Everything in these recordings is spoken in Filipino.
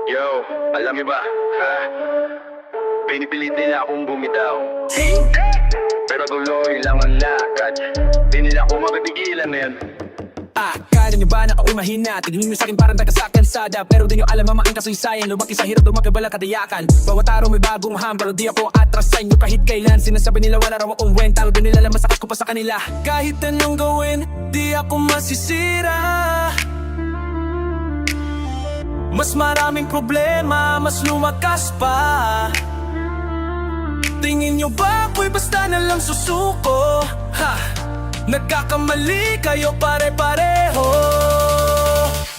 Yo, alam mo ba, ha? Pinipilit nila akong bumitaw, pero tuloy lang ang lakad. Di nila ako mapipigilan na yan. Kaya nyo ba na ako'y mahina? Tingin nyo sa'kin parang taga sa kalsada, pero di nyo alam ang maang kasaysayan. Lumaki sa hirap, lumaki walang katiyakan. Bawat araw may bagong ham, pero di ako atras sa inyo kahit kailan. Sinasabi nila wala raw akong went, talo din nila lang masakit ko pa sa kanila. Kahit anong gawin, di ako masisira. Mas maraming problema, mas lumakas pa. Tingin nyo ba ako'y basta na lang susuko? Nagkakamali kayo pare-pareho.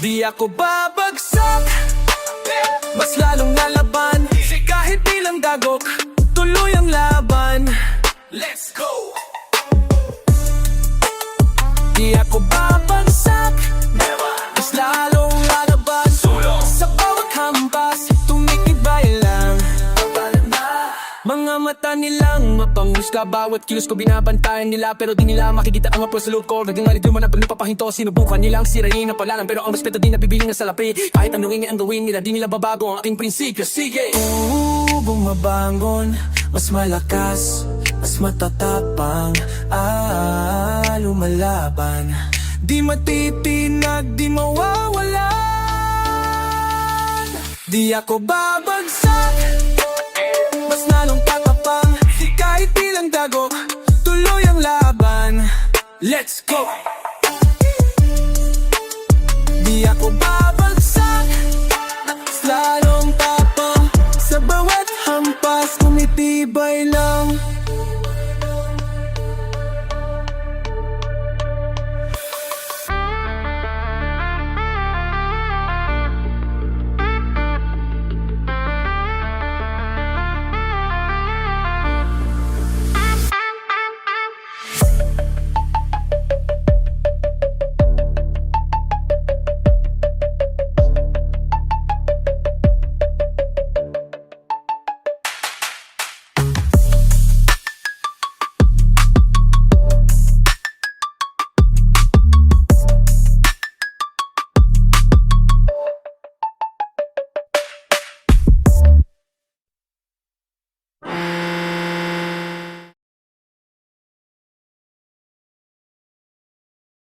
Di ako babagsak, mas lalong lalaban. Kahit ilang dagok, tuloy ang laban. Let's go! Di ako babagsak, mas lalong lalaban. Sa bawat hampas, tumikibay lang. Mga mata nilang mapanghusga, bawat kilos ko binabantayan nila, pero di nila makikita ang mapos sa loob ko. Naging alito man ang pagnapapahinto, sinubukan nilang sirain ang palaran, pero ang respeto di nabibiling na salapi. Kahit anong ingay ang gawin nila, di nila babago ang aking prinsipyo. Sige! Bumabangon, mas malakas, mas matatapang, lumalaban. Di matitinag, di mawawalan. Di ako babagsak, mas lalong tatapang. Kahit ilang dagok, tuloy ang laban. Let's go! Di ako babagsak,